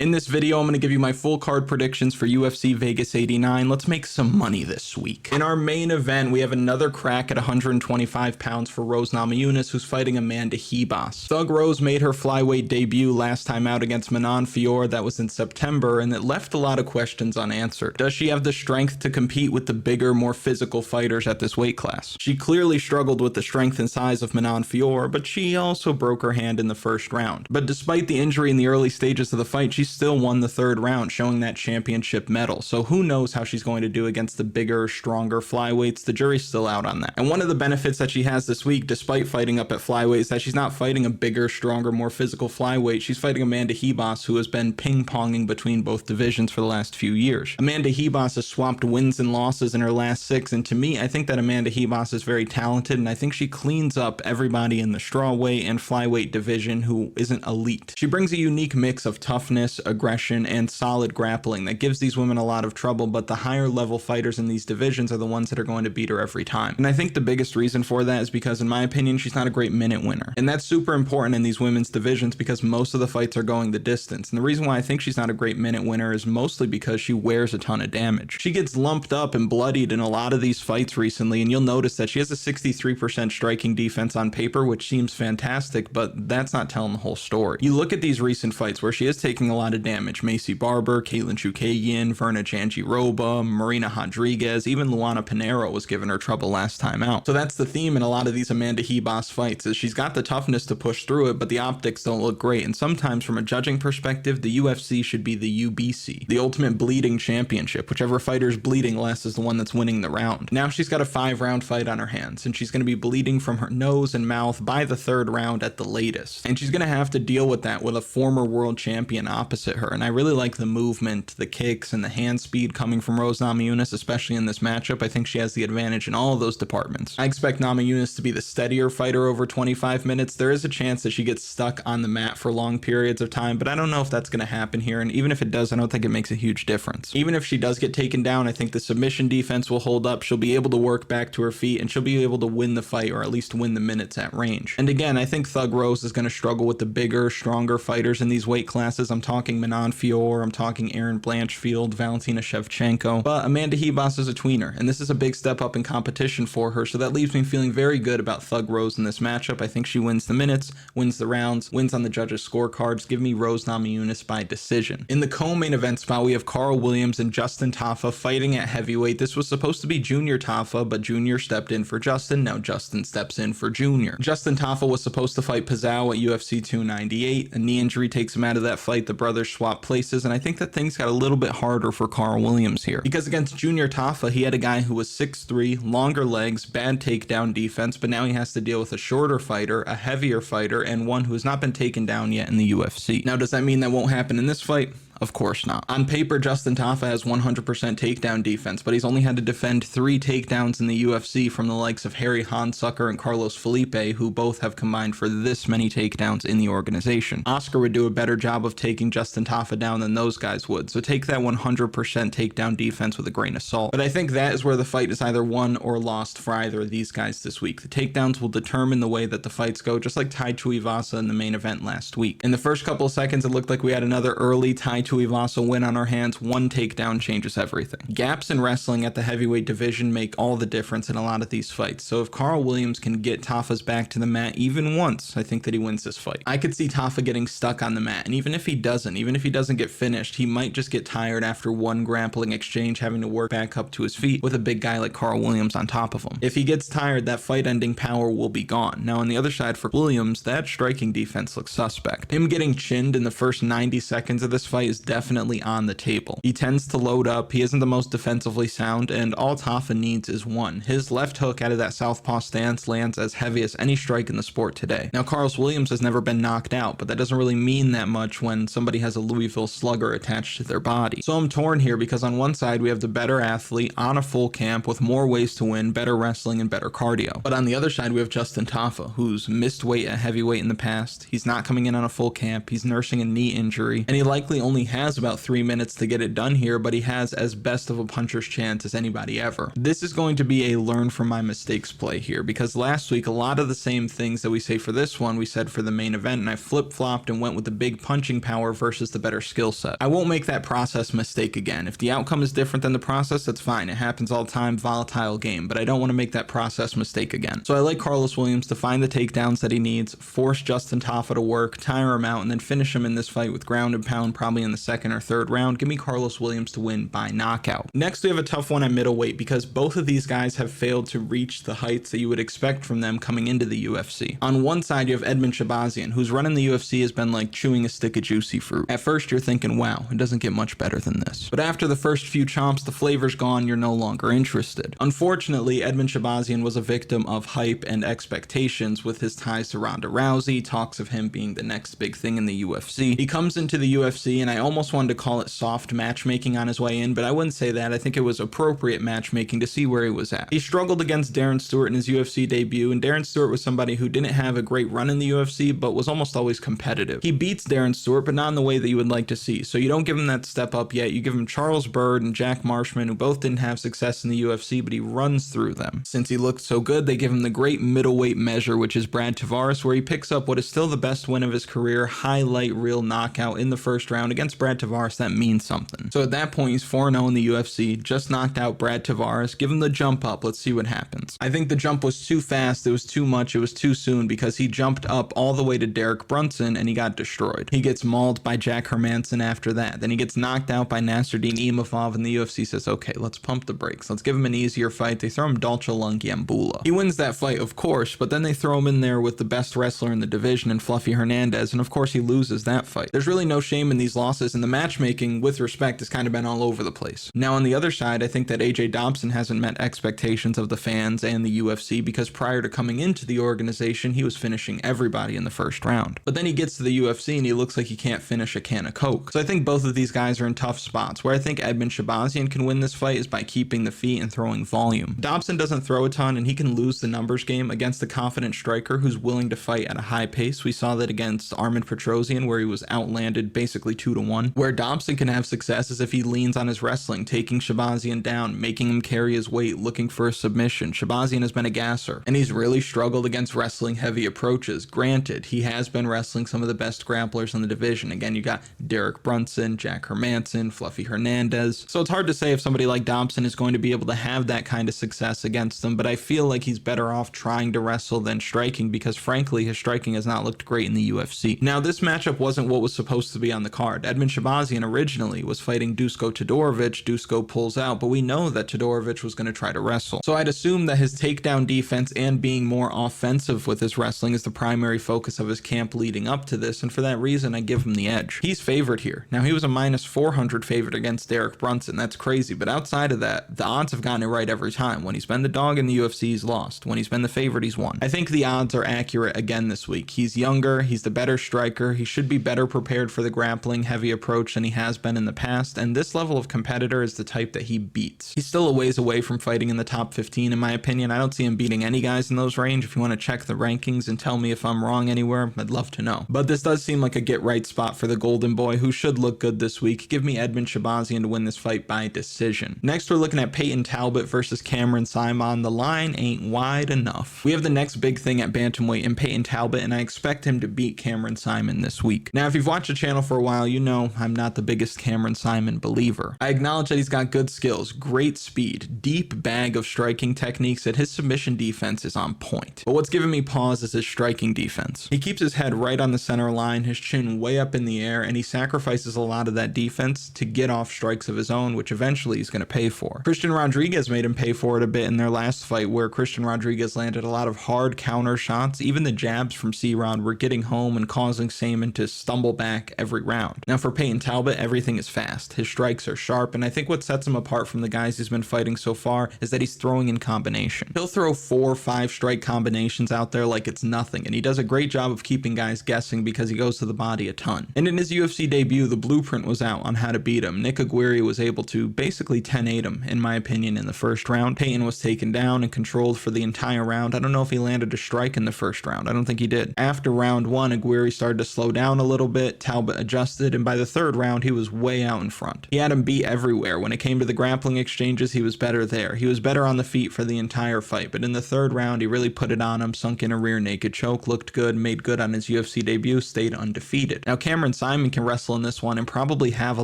In this video, I'm going to give you my full card predictions for UFC Vegas 89. Let's make some money this week. In our main event, we have another crack at 125 pounds for Rose Namajunas, who's fighting Amanda Ribas. Thug Rose made her flyweight debut last time out against Manon Fior. That was in September, and it left a lot of questions unanswered. Does she have the strength to compete with the bigger, more physical fighters at this weight class? She clearly struggled with the strength and size of Manon Fior, but she also broke her hand in the first round. But despite the injury in the early stages of the fight, she still won the third round, showing that championship medal. So who knows how she's going to do against the bigger, stronger flyweights? The jury's still out on that. And one of the benefits that she has this week, despite fighting up at flyweight, is that she's not fighting a bigger, stronger, more physical flyweight. She's fighting Amanda Ribas, who has been ping-ponging between both divisions for the last few years. Amanda Ribas has swapped wins and losses in her last 6, and to me, I think that Amanda Ribas is very talented, and I think she cleans up everybody in the strawweight and flyweight division who isn't elite. She brings a unique mix of toughness, aggression, and solid grappling that gives these women a lot of trouble, but the higher level fighters in these divisions are the ones that are going to beat her every time. And I think the biggest reason for that is because, in my opinion, she's not a great minute winner. And that's super important in these women's divisions because most of the fights are going the distance. And the reason why I think she's not a great minute winner is mostly because she wears a ton of damage. She gets lumped up and bloodied in a lot of these fights recently, and you'll notice that she has a 63% striking defense on paper, which seems fantastic, but that's not telling the whole story. You look at these recent fights where she is taking a lot of damage. Macy Barber, Caitlin Chookagian, Verna Jandiroba, Marina Rodriguez, even Luana Pinheiro was giving her trouble last time out. So that's the theme in a lot of these Amanda Ribas fights, is she's got the toughness to push through it, but the optics don't look great. And sometimes from a judging perspective, the UFC should be the UBC, the Ultimate Bleeding Championship. Whichever fighter's bleeding less is the one that's winning the round. Now she's got a 5-round fight on her hands, and she's going to be bleeding from her nose and mouth by the 3rd round at the latest. And she's going to have to deal with that with a former world champion opposite her. And I really like the movement, the kicks, and the hand speed coming from Rose Namajunas, especially in this matchup. I think she has the advantage in all of those departments. I expect Namajunas to be the steadier fighter over 25 minutes. There is a chance that she gets stuck on the mat for long periods of time, but I don't know if that's going to happen here. And even if it does, I don't think it makes a huge difference. Even if she does get taken down, I think the submission defense will hold up. She'll be able to work back to her feet, and she'll be able to win the fight, or at least win the minutes at range. And again, I think Thug Rose is going to struggle with the bigger, stronger fighters in these weight classes. I'm talking Manon Fior, I'm talking Erin Blanchfield, Valentina Shevchenko, but Amanda Ribas is a tweener, and this is a big step up in competition for her, so that leaves me feeling very good about Thug Rose in this matchup. I think she wins the minutes, wins the rounds, wins on the judges' scorecards. Give me Rose Namajunas by decision. In the co-main event spot, we have Karl Williams and Justin Tafa fighting at heavyweight. This was supposed to be Junior Tafa, but Junior stepped in for Justin. Now Justin steps in for Junior. Justin Tafa was supposed to fight Pajuelo at UFC 298. A knee injury takes him out of that fight. The brothers swap places, and I think that things got a little bit harder for Karl Williams here, because against Junior Tafa, he had a guy who was 6'3", longer legs, bad takedown defense, but now he has to deal with a shorter fighter, a heavier fighter, and one who has not been taken down yet in the UFC. Now, does that mean that won't happen in this fight? Of course not. On paper, Justin Tafa has 100% takedown defense, but he's only had to defend 3 takedowns in the UFC from the likes of Harry Hansucker and Carlos Felipe, who both have combined for this many takedowns in the organization. Oscar would do a better job of taking Justin Tafa down than those guys would, so take that 100% takedown defense with a grain of salt. But I think that is where the fight is either won or lost for either of these guys this week. The takedowns will determine the way that the fights go, just like Tai Tuivasa in the main event last week. In the first couple of seconds, it looked like we had another early Tai Tuivasa win on our hands. One takedown changes everything. Gaps in wrestling at the heavyweight division make all the difference in a lot of these fights. So if Karl Williams can get Tafa's back to the mat even once, I think that he wins this fight. I could see Tafa getting stuck on the mat, and even if he doesn't get finished, he might just get tired after one grappling exchange, having to work back up to his feet with a big guy like Karl Williams on top of him. If he gets tired, that fight-ending power will be gone. Now on the other side for Williams, that striking defense looks suspect. Him getting chinned in the first 90 seconds of this fight is definitely on the table. He tends to load up, he isn't the most defensively sound, and all Tafa needs is one. His left hook out of that southpaw stance lands as heavy as any strike in the sport today. Now Carlos Williams has never been knocked out, but that doesn't really mean that much when somebody has a Louisville Slugger attached to their body. So I'm torn here because on one side we have the better athlete on a full camp with more ways to win, better wrestling, and better cardio. But on the other side we have Justin Tafa, who's missed weight at heavyweight in the past. He's not coming in on a full camp, he's nursing a knee injury, and he likely only has about 3 minutes to get it done here, but he has as best of a puncher's chance as anybody ever. This is going to be a learn from my mistakes play here, because last week a lot of the same things that we say for this one we said for the main event, and I flip-flopped and went with the big punching power versus the better skill set. I won't make that process mistake again. If the outcome is different than the process, that's fine. It happens all the time, volatile game, but I don't want to make that process mistake again. So I like Carlos Williams to find the takedowns that he needs, force Justin Tafa to work, tire him out, and then finish him in this fight with ground and pound probably in the second or third round. Give me Carlos Williams to win by knockout. Next, we have a tough one at middleweight because both of these guys have failed to reach the heights that you would expect from them coming into the UFC. On one side, you have Edmen Shahbazyan, whose run in the UFC has been like chewing a stick of juicy fruit. At first, you're thinking, wow, it doesn't get much better than this. But after the first few chomps, the flavor's gone, you're no longer interested. Unfortunately, Edmen Shahbazyan was a victim of hype and expectations with his ties to Ronda Rousey, talks of him being the next big thing in the UFC. He comes into the UFC, and I almost wanted to call it soft matchmaking on his way in, but I wouldn't say that. I think it was appropriate matchmaking to see where he was at. He struggled against Darren Stewart in his UFC debut, and Darren Stewart was somebody who didn't have a great run in the UFC, but was almost always competitive. He beats Darren Stewart, but not in the way that you would like to see. So you don't give him that step up yet. You give him Charles Byrd and Jack Marshman, who both didn't have success in the UFC, but he runs through them. Since he looked so good, they give him the great middleweight measure, which is Brad Tavares, where he picks up what is still the best win of his career, highlight reel knockout in the first round against Brad Tavares. That means something. So at that point, he's 4-0 in the UFC, just knocked out Brad Tavares. Give him the jump up. Let's see what happens. I think the jump was too fast. It was too much. It was too soon because he jumped up all the way to Derek Brunson and he got destroyed. He gets mauled by Jack Hermansson after that. Then he gets knocked out by Nasruddin Imavov, and the UFC says, okay, let's pump the brakes. Let's give him an easier fight. They throw him Dolce Lungiambula. He wins that fight, of course, but then they throw him in there with the best wrestler in the division in Fluffy Hernandez, and of course he loses that fight. There's really no shame in these losses, and the matchmaking, with respect, has kind of been all over the place. Now on the other side, I think that AJ Dobson hasn't met expectations of the fans and the UFC because prior to coming into the organization, he was finishing everybody in the first round. But then he gets to the UFC and he looks like he can't finish a can of Coke. So I think both of these guys are in tough spots. Where I think Edmen Shahbazyan can win this fight is by keeping the feet and throwing volume. Dobson doesn't throw a ton and he can lose the numbers game against a confident striker who's willing to fight at a high pace. We saw that against Armen Petrosyan where he was outlanded basically 2-1. Where Dobson can have success is if he leans on his wrestling, taking Shahbazyan down, making him carry his weight, looking for a submission. Shahbazyan has been a gasser and he's really struggled against wrestling heavy approaches. Granted, he has been wrestling some of the best grapplers in the division. Again, you got Derek Brunson, Jack Hermansson, Fluffy Hernandez. So it's hard to say if somebody like Dobson is going to be able to have that kind of success against them, but I feel like he's better off trying to wrestle than striking because frankly, his striking has not looked great in the UFC. Now, this matchup wasn't what was supposed to be on the card. Edmen Shahbazyan originally was fighting Dusko Todorovic. Dusko pulls out, but we know that Todorovic was going to try to wrestle. So I'd assume that his takedown defense and being more offensive with his wrestling is the primary focus of his camp leading up to this, and for that reason, I give him the edge. He's favored here. Now, he was a minus 400 favorite against Derek Brunson. That's crazy, but outside of that, the odds have gotten it right every time. When he's been the dog in the UFC, he's lost. When he's been the favorite, he's won. I think the odds are accurate again this week. He's younger, he's the better striker, he should be better prepared for the grappling heavy approach than he has been in the past, and this level of competitor is the type that he beats. He's still a ways away from fighting in the top 15 in my opinion. I don't see him beating any guys in those range. If you want to check the rankings and tell me if I'm wrong anywhere, I'd love to know. But this does seem like a get right spot for the golden boy who should look good this week. Give me Edmen Shahbazyan to win this fight by decision. Next, we're looking at Payton Talbott versus Cameron Saaiman. The line ain't wide enough. We have the next big thing at bantamweight in Payton Talbott, and I expect him to beat Cameron Saaiman this week. Now, if you've watched the channel for a while, you know I'm not the biggest Cameron Saaiman believer. I acknowledge that he's got good skills, great speed, deep bag of striking techniques, and his submission defense is on point. But what's giving me pause is his striking defense. He keeps his head right on the center line, his chin way up in the air, and he sacrifices a lot of that defense to get off strikes of his own, which eventually he's going to pay for. Christian Rodriguez made him pay for it a bit in their last fight, where Christian Rodriguez landed a lot of hard counter shots. Even the jabs from C-Rod were getting home and causing Saaiman to stumble back every round. Now for Payton Talbott, everything is fast. His strikes are sharp, and I think what sets him apart from the guys he's been fighting so far is that he's throwing in combination. He'll throw 4 or 5 strike combinations out there like it's nothing, and he does a great job of keeping guys guessing because he goes to the body a ton. And in his UFC debut, the blueprint was out on how to beat him. Nick Aguirre was able to basically 10-8 him, in my opinion, in the first round. Payton was taken down and controlled for the entire round. I don't know if he landed a strike in the first round. I don't think he did. After round 1, Aguirre started to slow down a little bit. Talbott adjusted, and by the third round, he was way out in front. He had him beat everywhere. When it came to the grappling exchanges, he was better there. He was better on the feet for the entire fight, but in the third round, he really put it on him, sunk in a rear naked choke, looked good, made good on his UFC debut, stayed undefeated. Now, Cameron Saaiman can wrestle in this one and probably have a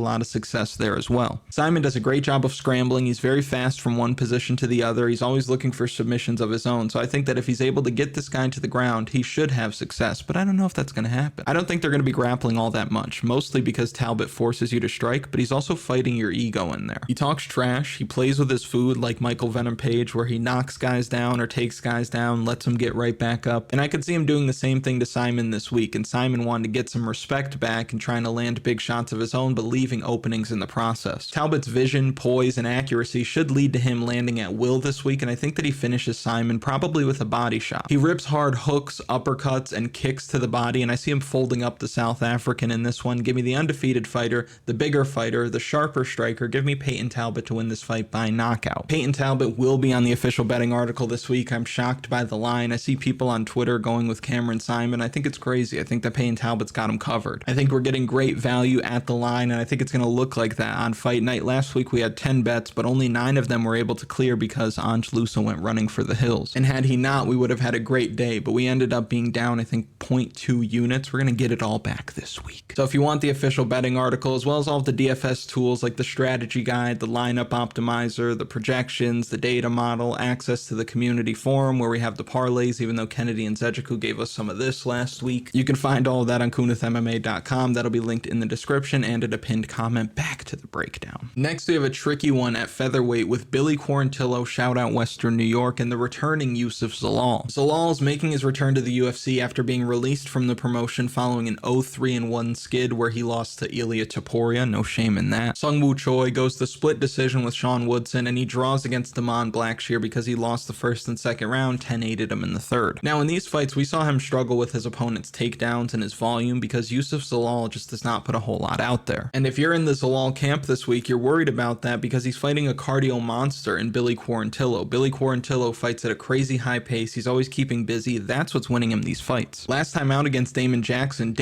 lot of success there as well. Saaiman does a great job of scrambling. He's very fast from one position to the other. He's always looking for submissions of his own, so I think that if he's able to get this guy to the ground, he should have success, but I don't know if that's going to happen. I don't think they're going to be grappling all that much, mostly because Talbott forces you to strike, but he's also fighting your ego in there. He talks trash, he plays with his food like Michael Venom Page, where he knocks guys down or takes guys down, lets them get right back up, and I could see him doing the same thing to Saaiman this week, and Saaiman wanted to get some respect back and trying to land big shots of his own, but leaving openings in the process. Talbott's vision, poise, and accuracy should lead to him landing at will this week, and I think that he finishes Saaiman probably with a body shot. He rips hard hooks, uppercuts, and kicks to the body, and I see him folding up the South African in this one. Give me the undefeated fighter, the bigger fighter, the sharper striker. Give me Payton Talbott to win this fight by knockout. Payton Talbott will be on the official betting article this week. I'm shocked by the line. I see people on Twitter going with Cameron Saaiman. I think it's crazy. I think that Payton Talbott's got him covered. I think we're getting great value at the line, and I think it's going to look like that on fight night. Last week we had 10 bets, but only 9 of them were able to clear because Ange Lusa went running for the hills. And had he not, we would have had a great day, but we ended up being down, I think, 0.2 units. We're going to get it all back this week. So if you want the official betting article, as well as all of the DFS tools like the strategy guide, the lineup optimizer, the projections, the data model, access to the community forum where we have the parlays, even though Kennedy and Zejiku gave us some of this last week, you can find all of that on kunithmma.com. That'll be linked in the description and at a pinned comment. Back to the breakdown. Next, we have a tricky one at featherweight with Billy Quarantillo, shout out Western New York, and the returning Youssef Zalal. Zalal is making his return to the UFC after being released from the promotion following an 0-3-1 skid where he lost to Ilia Topuria, no shame in that. Sung Woo Choi goes to split decision with Sean Woodson, and he draws against Damon Blackshear because he lost the first and second round, 10-8'd him in the third. Now in these fights, we saw him struggle with his opponent's takedowns and his volume because Youssef Zalal just does not put a whole lot out there. And if you're in the Zalal camp this week, you're worried about that because he's fighting a cardio monster in Billy Quarantillo. Billy Quarantillo fights at a crazy high pace. He's always keeping busy. That's what's winning him these fights. Last time out against Damon Jackson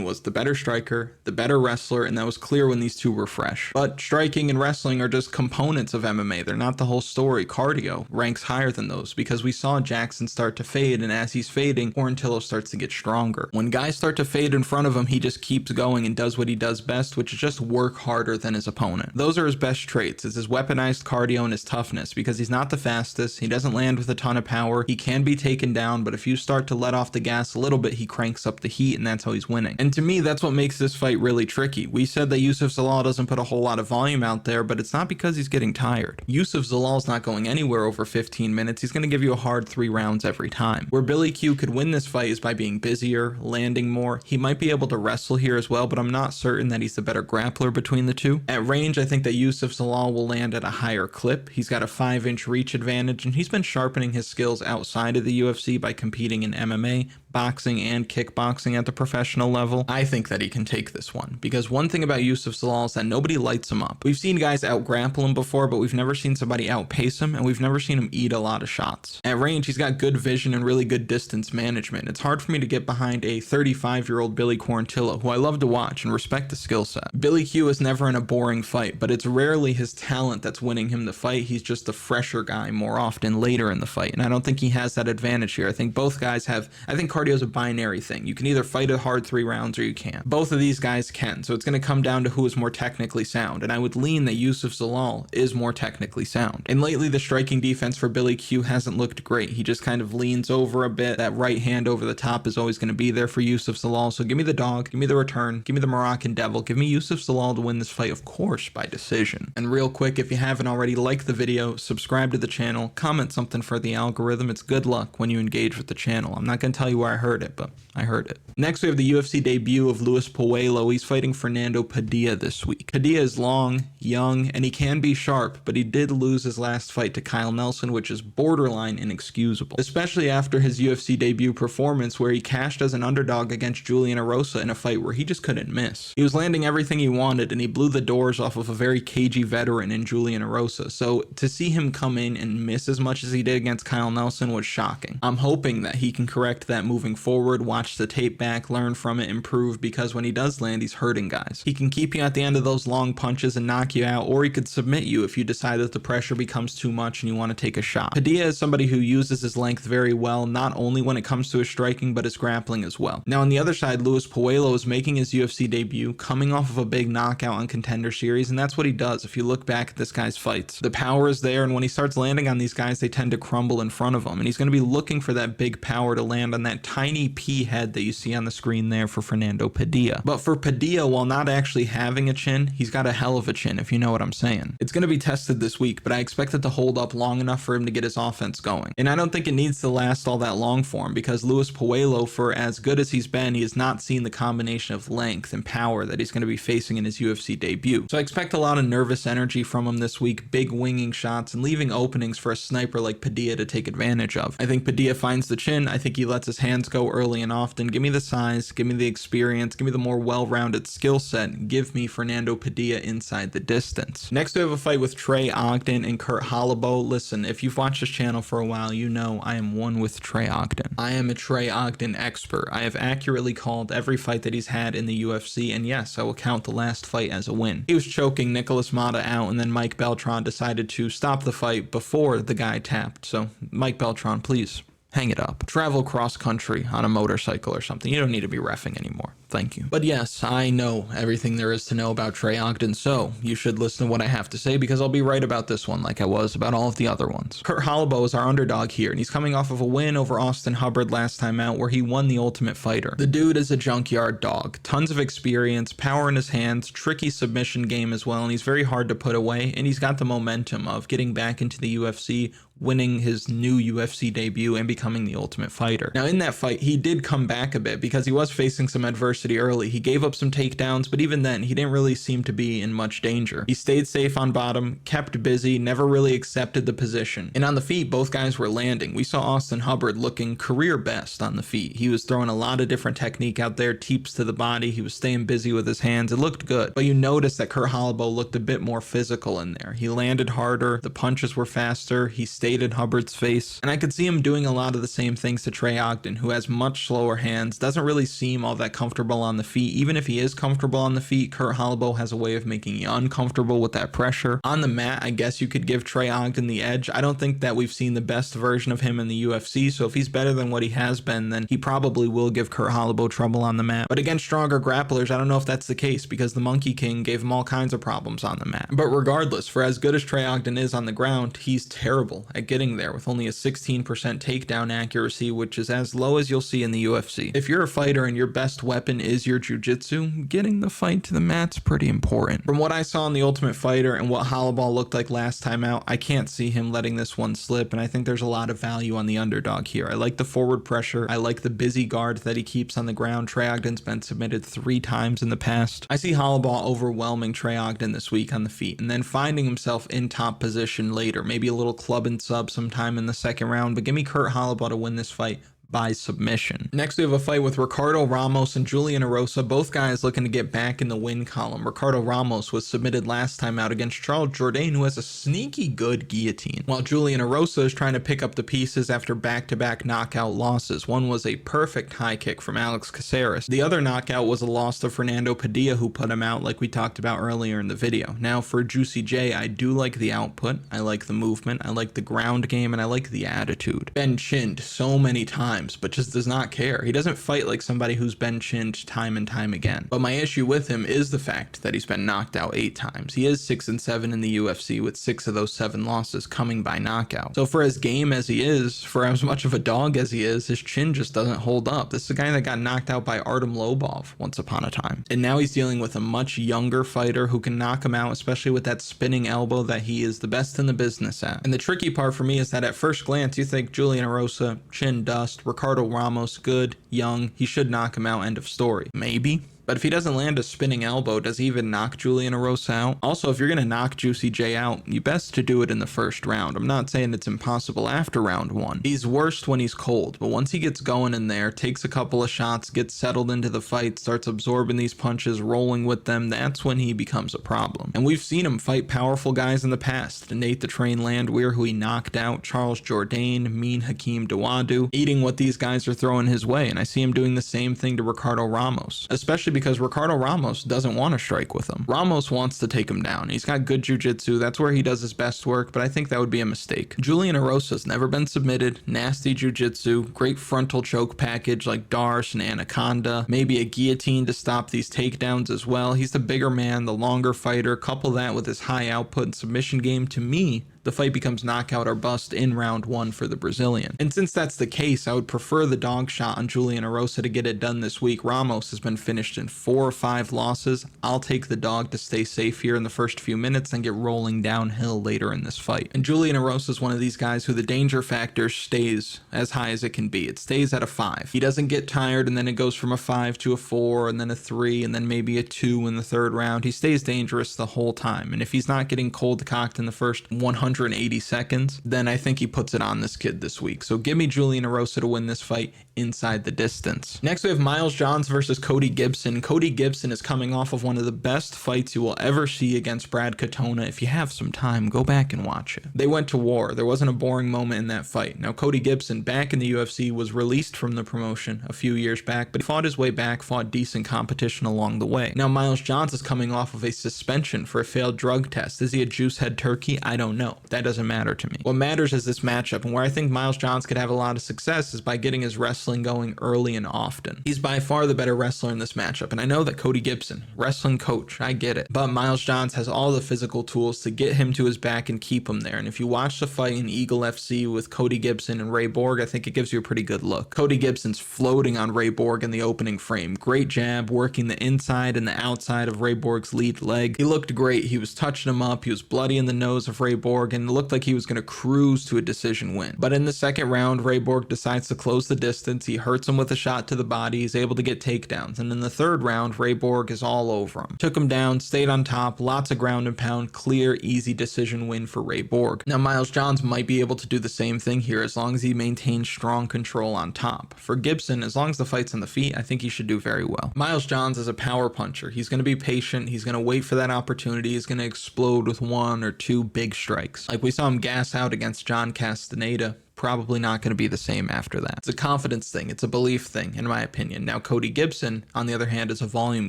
was the better striker, the better wrestler, and that was clear when these two were fresh. But striking and wrestling are just components of MMA. They're not the whole story. Cardio ranks higher than those because we saw Jackson start to fade, and as he's fading, Quarantillo starts to get stronger. When guys start to fade in front of him, he just keeps going and does what he does best, which is just work harder than his opponent. Those are his best traits, is his weaponized cardio and his toughness, because he's not the fastest, he doesn't land with a ton of power, he can be taken down, but if you start to let off the gas a little bit, he cranks up the heat, and that's how he's winning. And to me, that's what makes this fight really tricky. We said that Youssef Zalal doesn't put a whole lot of volume out there, but it's not because he's getting tired. Youssef Zalal's not going anywhere over 15 minutes. He's going to give you a hard 3 rounds every time. Where Billy Q could win this fight is by being busier, landing more. He might be able to wrestle here as well, but I'm not certain that he's the better grappler between the two. At range, I think that Youssef Zalal will land at a higher clip. He's got a 5-inch reach advantage, and he's been sharpening his skills outside of the UFC by competing in MMA, boxing, and kickboxing at the professional level. I think that he can take this one, because one thing about Youssef Zalal is that nobody lights him up. We've seen guys out-grapple him before, but we've never seen somebody outpace him, and we've never seen him eat a lot of shots. At range, he's got good vision and really good distance management. It's hard for me to get behind a 35-year-old Billy Quarantillo, who I love to watch and respect the skill set. Billy Q is never in a boring fight, but it's rarely his talent that's winning him the fight. He's just the fresher guy more often later in the fight, and I don't think he has that advantage here. I think both guys have, I think cardio is a binary thing. You can either fight a hard 3 rounds or you can't. Both of these guys can, so it's going to come down to who is more technically sound, and I would lean that Youssef Zalal is more technically sound. And lately, the striking defense for Billy Q hasn't looked great. He just kind of leans over a bit. That right hand over the top is always going to be there for Youssef Zalal, so give me the dog, give me the return, give me the Moroccan Devil, give me Youssef Zalal to win this fight, of course, by decision. And real quick, if you haven't already, like the video, subscribe to the channel, comment something for the algorithm. It's good luck when you engage with the channel. I'm not going to tell you where I heard it, but I heard it. Next, we have the UFC debut of Luis Pajuelo. He's fighting Fernando Padilla this week. Padilla is long, young, and he can be sharp, but he did lose his last fight to Kyle Nelson, which is borderline inexcusable, especially after his UFC debut performance where he cashed as an underdog against Julian Erosa in a fight where he just couldn't miss. He was landing everything he wanted, and he blew the doors off of a very cagey veteran in Julian Erosa, so to see him come in and miss as much as he did against Kyle Nelson was shocking. I'm hoping that he can correct that moving moving forward, watch the tape back, learn from it, improve, because when he does land, he's hurting guys. He can keep you at the end of those long punches and knock you out, or he could submit you if you decide that the pressure becomes too much and you want to take a shot. Padilla is somebody who uses his length very well, not only when it comes to his striking, but his grappling as well. Now on the other side, Pajuelo is making his UFC debut, coming off of a big knockout on Contender Series, and that's what he does if you look back at this guy's fights. The power is there, and when he starts landing on these guys, they tend to crumble in front of him, and he's going to be looking for that big power to land on that tiny pea head that you see on the screen there for Fernando Padilla. But for Padilla, while not actually having a chin, he's got a hell of a chin, if you know what I'm saying. It's going to be tested this week, but I expect it to hold up long enough for him to get his offense going. And I don't think it needs to last all that long for him, because Pajuelo, for as good as he's been, he has not seen the combination of length and power that he's going to be facing in his UFC debut. So I expect a lot of nervous energy from him this week, big winging shots, and leaving openings for a sniper like Padilla to take advantage of. I think Padilla finds the chin. I think he lets his hands go early and often. Give me the size, give me the experience, give me the more well-rounded skill set. Give me Fernando Padilla inside the distance. Next, we have a fight with Trey, Ogden, and Holobaugh. Listen, if you've watched this channel for a while, you know I am one with Trey Ogden. I am a Trey Ogden expert. I have accurately called every fight that he's had in the UFC, and yes, I will count the last fight as a win. He was choking Nicholas Mata out, and then Mike Beltran decided to stop the fight before the guy tapped. So Mike Beltran, please hang it up. Travel cross country on a motorcycle or something. You don't need to be reffing anymore. Thank you. But yes, I know everything there is to know about Trey Ogden, so you should listen to what I have to say, because I'll be right about this one like I was about all of the other ones. Holobaugh is our underdog here, and he's coming off of a win over Austin Hubbard last time out, where he won the Ultimate Fighter. The dude is a junkyard dog. Tons of experience, power in his hands, tricky submission game as well, and he's very hard to put away, and he's got the momentum of getting back into the UFC, winning his new UFC debut, and becoming the Ultimate Fighter. Now in that fight, he did come back a bit because he was facing some adversity early. He gave up some takedowns, but even then, he didn't really seem to be in much danger. He stayed safe on bottom, kept busy, never really accepted the position. And on the feet, both guys were landing. We saw Austin Hubbard looking career best on the feet. He was throwing a lot of different technique out there, teeps to the body. He was staying busy with his hands. It looked good. But you noticed that Holobaugh looked a bit more physical in there. He landed harder. The punches were faster. He stayed in Hubbard's face, and I could see him doing a lot of the same things to Trey Ogden, who has much slower hands, doesn't really seem all that comfortable on the feet. Even if he is comfortable on the feet, Holobaugh has a way of making you uncomfortable with that pressure. On the mat, I guess you could give Trey Ogden the edge. I don't think that we've seen the best version of him in the UFC, so if he's better than what he has been, then he probably will give Holobaugh trouble on the mat. But against stronger grapplers, I don't know if that's the case, because the Monkey King gave him all kinds of problems on the mat. But regardless, for as good as Trey Ogden is on the ground, he's terrible at getting there, with only a 16% takedown accuracy, which is as low as you'll see in the UFC. If you're a fighter and your best weapon is your jiu-jitsu, getting the fight to the mat's pretty important. From what I saw in the Ultimate Fighter and what Holobaugh looked like last time out, I can't see him letting this one slip, and I think there's a lot of value on the underdog here. I like the forward pressure. I like the busy guard that he keeps on the ground. Trey Ogden's been submitted 3 times in the past. I see Holobaugh overwhelming Trey Ogden this week on the feet, and then finding himself in top position later, maybe a little club and sub sometime in the second round, but give me Holobaugh to win this fight by submission. Next, we have a fight with Ricardo, Ramos, and Julian Erosa, both guys looking to get back in the win column. Ricardo Ramos was submitted last time out against Charles Jourdain, who has a sneaky good guillotine, while Julian Erosa is trying to pick up the pieces after back-to-back knockout losses. One was a perfect high kick from Alex Caceres. The other knockout was a loss to Fernando Padilla, who put him out like we talked about earlier in the video. Now for Juicy J, I do like the output, I like the movement, I like the ground game, and I like the attitude. Been chinned so many times, but just does not care. He doesn't fight like somebody who's been chinned time and time again. But my issue with him is the fact that he's been knocked out 8 times. He is 6-7 in the UFC, with 6 of those 7 losses coming by knockout. So for as game as he is, for as much of a dog as he is, his chin just doesn't hold up. This is a guy that got knocked out by Artem Lobov once upon a time. And now he's dealing with a much younger fighter who can knock him out, especially with that spinning elbow that he is the best in the business at. And the tricky part for me is that at first glance, you think Julian Erosa, chin dust, Ricardo Ramos, good, young, he should knock him out, end of story. Maybe. But if he doesn't land a spinning elbow, does he even knock Julian Erosa out? Also, if you're going to knock Juicy J out, you best to do it in the first round. I'm not saying it's impossible after round 1. He's worst when he's cold, but once he gets going in there, takes a couple of shots, gets settled into the fight, starts absorbing these punches, rolling with them, that's when he becomes a problem. And we've seen him fight powerful guys in the past. Nate the Train Landwehr, who he knocked out, Charles Jourdain, Mean Hakeem Dawadu, eating what these guys are throwing his way. And I see him doing the same thing to Ricardo Ramos, especially because Ricardo Ramos doesn't want to strike with him. Ramos wants to take him down. He's got good jiu-jitsu. That's where he does his best work, but I think that would be a mistake. Julian Erosa's never been submitted, nasty jiu-jitsu, great frontal choke package like Darce and Anaconda, maybe a guillotine to stop these takedowns as well. He's the bigger man, the longer fighter. Couple that with his high output and submission game, to me, the fight becomes knockout or bust in round 1 for the Brazilian. And since that's the case, I would prefer the dog shot on Julian Erosa to get it done this week. Ramos has been finished in 4 or 5 losses. I'll take the dog to stay safe here in the first few minutes and get rolling downhill later in this fight. And Julian Erosa is one of these guys who the danger factor stays as high as it can be. It stays at a 5. He doesn't get tired and then it goes from a 5 to a 4 and then a 3 and then maybe a 2 in the 3rd round. He stays dangerous the whole time. And if he's not getting cold cocked in the first 180 seconds, then I think he puts it on this kid this week. So give me Julian Erosa to win this fight inside the distance. Next we have Miles Johns versus Cody Gibson. Cody Gibson is coming off of one of the best fights you will ever see against Brad Katona. If you have some time, go back and watch it. They went to war. There wasn't a boring moment in that fight. Now Cody Gibson, back in the UFC, was released from the promotion a few years back, but he fought his way back, fought decent competition along the way. Now Miles Johns is coming off of a suspension for a failed drug test. Is he a juice head turkey? I don't know. That doesn't matter to me. What matters is this matchup, and where I think Miles Johns could have a lot of success is by getting his wrestling going early and often. He's by far the better wrestler in this matchup, and I know that Cody Gibson, wrestling coach, I get it, but Miles Johns has all the physical tools to get him to his back and keep him there. And if you watch the fight in Eagle FC with Cody Gibson and Ray Borg, I think it gives you a pretty good look. Cody Gibson's floating on Ray Borg in the opening frame. Great jab, working the inside and the outside of Ray Borg's lead leg. He looked great. He was touching him up. He was bloody in the nose of Ray Borg, and it looked like he was going to cruise to a decision win. But in the 2nd round, Ray Borg decides to close the distance. He hurts him with a shot to the body. He's able to get takedowns. And in the 3rd round, Ray Borg is all over him. Took him down, stayed on top, lots of ground and pound, clear, easy decision win for Ray Borg. Now, Miles Johns might be able to do the same thing here as long as he maintains strong control on top. For Gibson, as long as the fight's on the feet, I think he should do very well. Miles Johns is a power puncher. He's going to be patient. He's going to wait for that opportunity. He's going to explode with 1 or 2 big strikes. Like we saw him gas out against John Castaneda. Probably not going to be the same after that. It's a confidence thing. It's a belief thing, in my opinion. Now, Cody Gibson, on the other hand, is a volume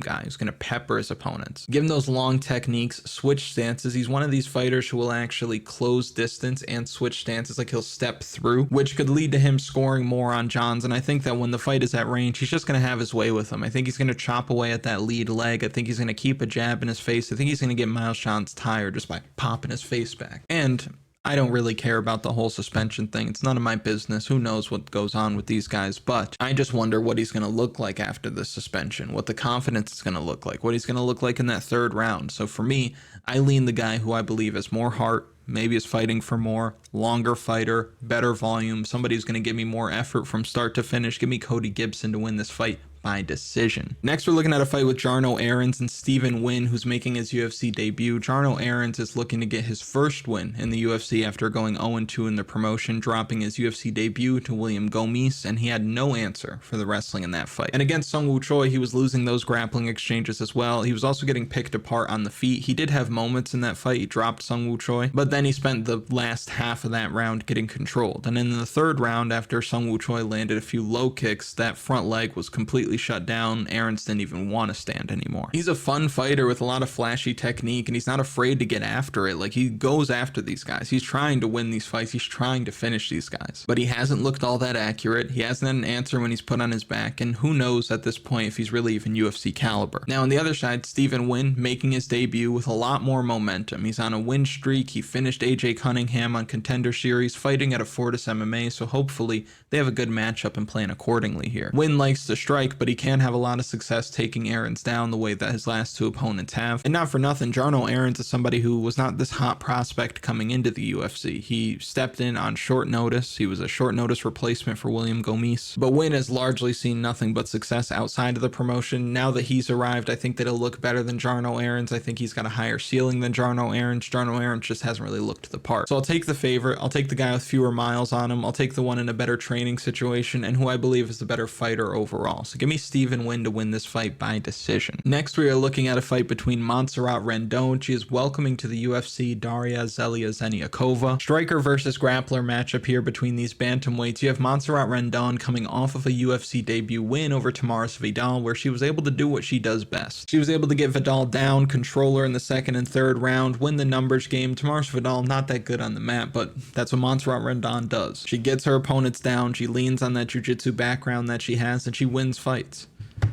guy who's going to pepper his opponents. Give him those long techniques, switch stances. He's one of these fighters who will actually close distance and switch stances, like he'll step through, which could lead to him scoring more on Johns. And I think that when the fight is at range, he's just going to have his way with him. I think he's going to chop away at that lead leg. I think he's going to keep a jab in his face. I think he's going to get Miles Johns tired just by popping his face back. And I don't really care about the whole suspension thing. It's none of my business. Who knows what goes on with these guys? But I just wonder what he's going to look like after the suspension, what the confidence is going to look like, what he's going to look like in that 3rd round. So for me, I lean the guy who I believe has more heart, maybe is fighting for more, longer fighter, better volume, somebody who's going to give me more effort from start to finish. Give me Cody Gibson to win this fight by decision. Next, we're looking at a fight with Jarno, Errens, and Stephen Nguyen, who's making his UFC debut. Jarno Errens is looking to get his first win in the UFC after going 0-2 in the promotion, dropping his UFC debut to William Gomis, and he had no answer for the wrestling in that fight. And against Sung Woo Choi, he was losing those grappling exchanges as well. He was also getting picked apart on the feet. He did have moments in that fight. He dropped Sung Woo Choi, but then he spent the last half of that round getting controlled. And in the 3rd round, after Sung Woo Choi landed a few low kicks, that front leg was completely shut down. Errens didn't even want to stand anymore. He's a fun fighter with a lot of flashy technique, and he's not afraid to get after it. Like, he goes after these guys. He's trying to win these fights. He's trying to finish these guys. But he hasn't looked all that accurate. He hasn't had an answer when he's put on his back, and who knows at this point if he's really even UFC caliber. Now, on the other side, Stephen Nguyen making his debut with a lot more momentum. He's on a win streak. He finished AJ Cunningham on Contender Series, fighting at a Fortis MMA, so hopefully they have a good matchup and plan accordingly here. Nguyen likes to strike, but but he can have a lot of success taking Errens down the way that his last two opponents have. And not for nothing, Jarno Errens is somebody who was not this hot prospect coming into the UFC. He stepped in on short notice. He was a short notice replacement for William Gomis. But Nguyen has largely seen nothing but success outside of the promotion. Now that he's arrived, I think that he'll look better than Jarno Errens. I think he's got a higher ceiling than Jarno Errens. Jarno Errens just hasn't really looked the part. So I'll take the favorite. I'll take the guy with fewer miles on him. I'll take the one in a better training situation and who I believe is the better fighter overall. So give me Stephen Nguyen to win this fight by decision. Next, we are looking at a fight between Montserrat Rendon. She is welcoming to the UFC Daria Zeliazeniakova. Striker versus grappler matchup here between these bantamweights. You have Montserrat Rendon coming off of a UFC debut win over Tamaris Vidal, where she was able to do what she does best. She was able to get Vidal down, control her in the second and third round, win the numbers game. Tamaris Vidal not that good on the mat, but that's what Montserrat Rendon does. She gets her opponents down, she leans on that jiu-jitsu background that she has, and she wins fights.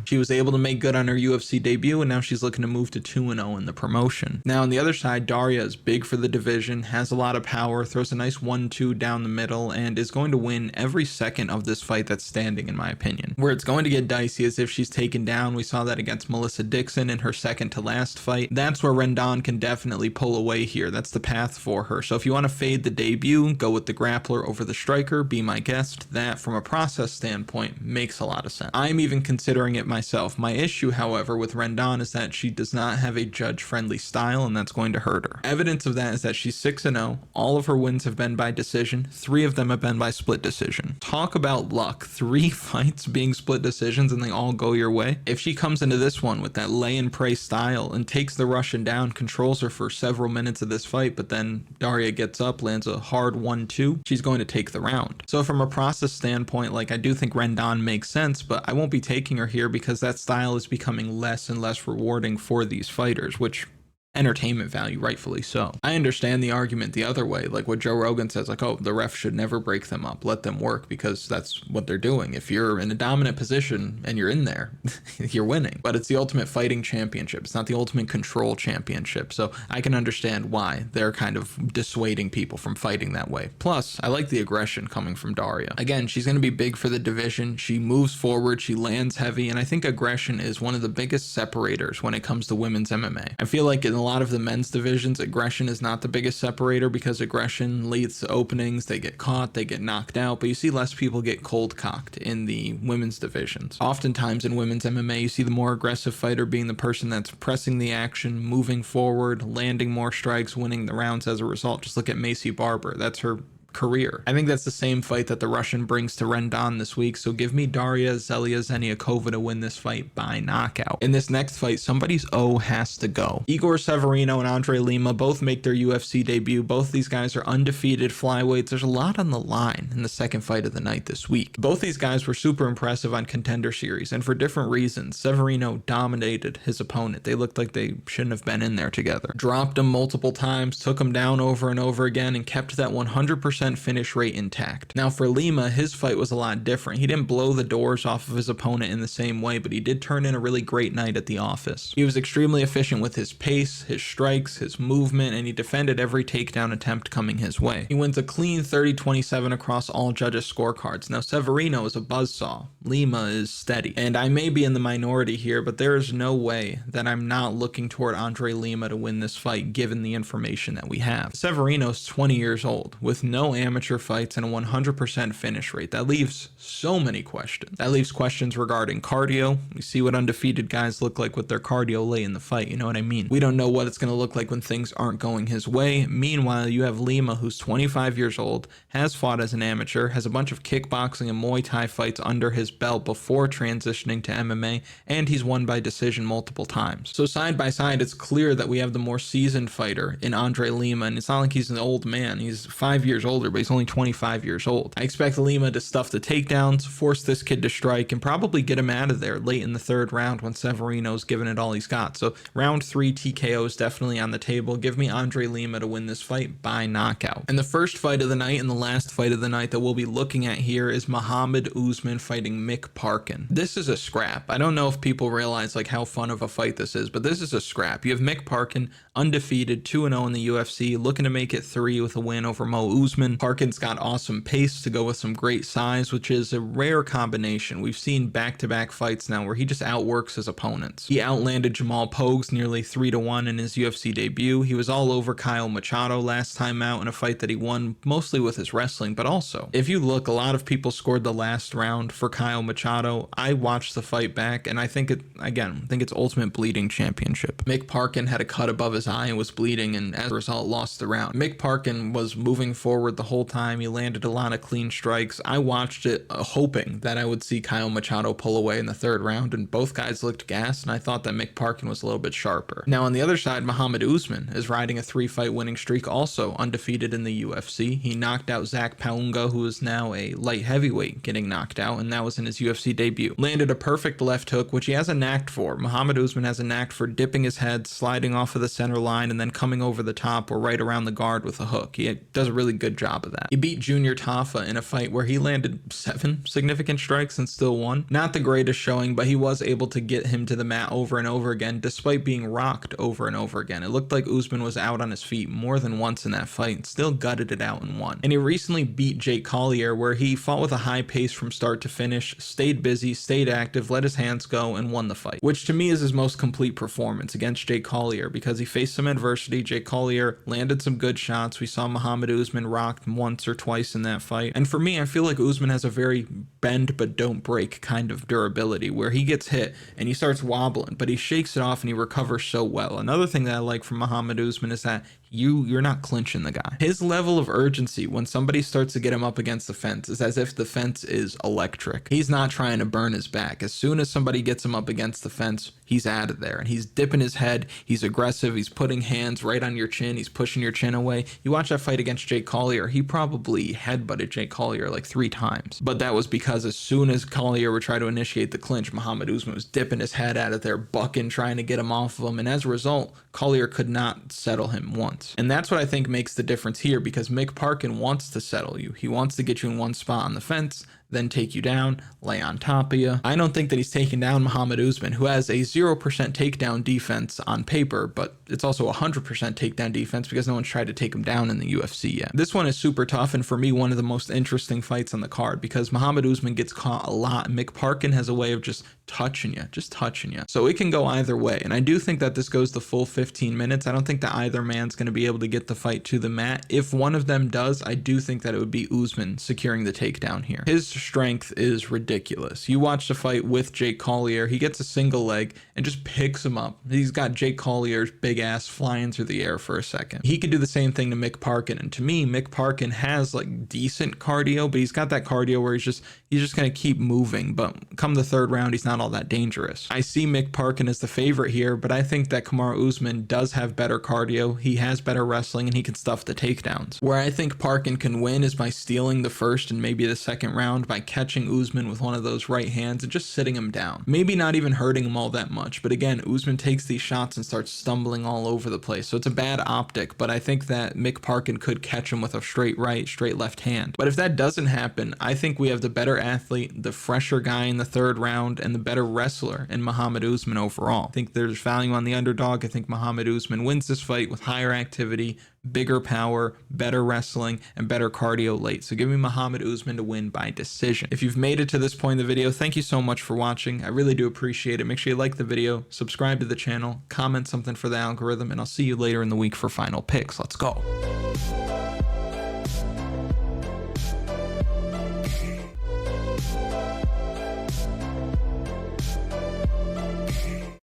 She was able to make good on her UFC debut, and now she's looking to move to 2-0 in the promotion. Now on the other side, Daria is big for the division, has a lot of power, throws a nice 1-2 down the middle, and is going to win every second of this fight that's standing, in my opinion. Where it's going to get dicey is if she's taken down. We saw that against Melissa Dixon in her second to last fight. That's where Rendon can definitely pull away here. That's the path for her. So if you want to fade the debut, go with the grappler over the striker, be my guest. That, from a process standpoint, makes a lot of sense. I'm even considering it myself. My issue, however, with Rendon is that she does not have a judge-friendly style, and that's going to hurt her. Evidence of that is that she's 6-0. All of her wins have been by decision. 3 of them have been by split decision. Talk about luck. 3 fights being split decisions and they all go your way. If she comes into this one with that lay and pray style and takes the Russian down, controls her for several minutes of this fight, but then Daria gets up, lands a hard 1-2, she's going to take the round. So from a process standpoint, like, I do think Rendon makes sense, but I won't be taking her here because that style is becoming less and less rewarding for these fighters, which entertainment value, rightfully so. I understand the argument the other way, like what Joe Rogan says, like, oh, the ref should never break them up, let them work, because that's what they're doing. If you're in a dominant position and you're in there, you're winning. But it's the ultimate fighting championship. It's not the ultimate control championship. So I can understand why they're kind of dissuading people from fighting that way. Plus, I like the aggression coming from Daria. Again, she's going to be big for the division. She moves forward, she lands heavy, and I think aggression is one of the biggest separators when it comes to women's MMA. I feel like in a lot of the men's divisions, aggression is not the biggest separator because aggression leads to openings. They get caught, they get knocked out, but you see less people get cold cocked in the women's divisions. Oftentimes in women's MMA, you see the more aggressive fighter being the person that's pressing the action, moving forward, landing more strikes, winning the rounds as a result. Just look at Macy Barber. That's her career. I think that's the same fight that the Russian brings to Rendon this week, so give me Daria Zeliazeniakova to win this fight by knockout. In this next fight, somebody's O has to go. Igor Severino and Andre Lima both make their UFC debut. Both these guys are undefeated flyweights. There's a lot on the line in the second fight of the night this week. Both these guys were super impressive on Contender Series, and for different reasons. Severino dominated his opponent. They looked like they shouldn't have been in there together. Dropped him multiple times, took him down over and over again, and kept that 100% finish rate intact. Now for Lima, his fight was a lot different. He didn't blow the doors off of his opponent in the same way, but he did turn in a really great night at the office. He was extremely efficient with his pace, his strikes, his movement, and he defended every takedown attempt coming his way. He wins a clean 30-27 across all judges' scorecards. Now Severino is a buzzsaw. Lima is steady. And I may be in the minority here, but there is no way that I'm not looking toward Andre Lima to win this fight given the information that we have. Severino's 20 years old with no amateur fights and a 100% finish rate. That leaves so many questions. That leaves questions regarding cardio. We see what undefeated guys look like with their cardio late in the fight, you know what I mean? We don't know what it's going to look like when things aren't going his way. Meanwhile, you have Lima, who's 25 years old, has fought as an amateur, has a bunch of kickboxing and Muay Thai fights under his belt before transitioning to MMA, and he's won by decision multiple times. So side by side, it's clear that we have the more seasoned fighter in Andre Lima, and it's not like he's an old man. He's 5 years older, but he's only 25 years old. I expect Lima to stuff the takedowns, force this kid to strike, and probably get him out of there late in the third round when Severino's given it all he's got. So round 3 TKO is definitely on the table. Give me Andre Lima to win this fight by knockout. And the first fight of the night and the last fight of the night that we'll be looking at here is Muhammad Usman fighting Mick Parkin. This is a scrap. I don't know if people realize like how fun of a fight this is, but this is a scrap. You have Mick Parkin, undefeated, 2-0 in the UFC, looking to make it 3 with a win over Mo Usman. Usman. Parkin's got awesome pace to go with some great size, which is a rare combination. We've seen back-to-back fights now where he just outworks his opponents. He outlanded Jamal Pogues nearly 3-1 in his UFC debut. He was all over Kyle Machado last time out in a fight that he won mostly with his wrestling, but also, if you look, a lot of people scored the last round for Kyle Machado. I watched the fight back, and I think it's Ultimate Bleeding Championship. Mick Parkin had a cut above his eye and was bleeding, and as a result lost the round. Mick Parkin was moving forward the whole time. He landed a lot of clean strikes. I watched it hoping that I would see Kyle Machado pull away in the third round, and both guys looked gassed, and I thought that Mick Parkin was a little bit sharper. Now on the other side, Muhammad Usman is riding a 3-fight winning streak, also undefeated in the UFC. He knocked out Zach Paunga, who is now a light heavyweight, getting knocked out, and that was in his UFC debut. Landed a perfect left hook, which he has a knack for. Muhammad Usman has a knack for dipping his head, sliding off of the center line, and then coming over the top or right around the guard with a hook. He does a really good job of that. He beat Junior Tafa in a fight where he landed 7 significant strikes and still won. Not the greatest showing, but he was able to get him to the mat over and over again, despite being rocked over and over again. It looked like Usman was out on his feet more than once in that fight and still gutted it out and won. And he recently beat Jake Collier, where he fought with a high pace from start to finish, stayed busy, stayed active, let his hands go, and won the fight, which to me is his most complete performance against Jake Collier, because he faced some adversity. Jake Collier landed some good shots. We saw Muhammad Usman rocked once or twice in that fight. And for me, I feel like Usman has a very bend but don't break kind of durability, where he gets hit and he starts wobbling, but he shakes it off and he recovers so well. Another thing that I like from Muhammad Usman is that you're not clinching the guy. His level of urgency when somebody starts to get him up against the fence is as if the fence is electric. He's not trying to burn his back. As soon as somebody gets him up against the fence, he's out of there, and he's dipping his head. He's aggressive. He's putting hands right on your chin. He's pushing your chin away. You watch that fight against Jake Collier, he probably headbutted Jake Collier like 3 times, but that was because as soon as Collier would try to initiate the clinch, Muhammad Usman was dipping his head out of there, bucking, trying to get him off of him, and as a result, Collier could not settle him once. And that's what I think makes the difference here, because Mick Parkin wants to settle you. He wants to get you in one spot on the fence, then take you down, lay on top of you. I don't think that he's taken down Muhammad Usman, who has a 0% takedown defense on paper, but it's also 100% takedown defense because no one's tried to take him down in the UFC yet. This one is super tough, and for me, one of the most interesting fights on the card, because Muhammad Usman gets caught a lot. Mick Parkin has a way of just touching you. So it can go either way, and I do think that this goes the full 15 minutes. I don't think that either man's going to be able to get the fight to the mat. If one of them does, I do think that it would be Usman securing the takedown here. His strength is ridiculous. You watch the fight with Jake Collier, he gets a single leg and just picks him up. He's got Jake Collier's big ass flying through the air for a second. He could do the same thing to Mick Parkin, and to me, Mick Parkin has like decent cardio, but he's got that cardio where he's just going to keep moving, but come the third round, he's not all that dangerous. I see Mick Parkin as the favorite here, but I think that Kamaru Usman does have better cardio, he has better wrestling, and he can stuff the takedowns. Where I think Parkin can win is by stealing the first and maybe the second round, by catching Usman with one of those right hands and just sitting him down. Maybe not even hurting him all that much, but again, Usman takes these shots and starts stumbling all over the place, so it's a bad optic, but I think that Mick Parkin could catch him with a straight right, straight left hand. But if that doesn't happen, I think we have the better athlete, the fresher guy in the third round, and the better wrestler in Muhammad Usman overall. I think there's value on the underdog. I think Muhammad Usman wins this fight with higher activity, bigger power, better wrestling, and better cardio late. So give me Muhammad Usman to win by decision. If you've made it to this point in the video, thank you so much for watching. I really do appreciate it. Make sure you like the video, subscribe to the channel, comment something for the algorithm, and I'll see you later in the week for final picks. Let's go.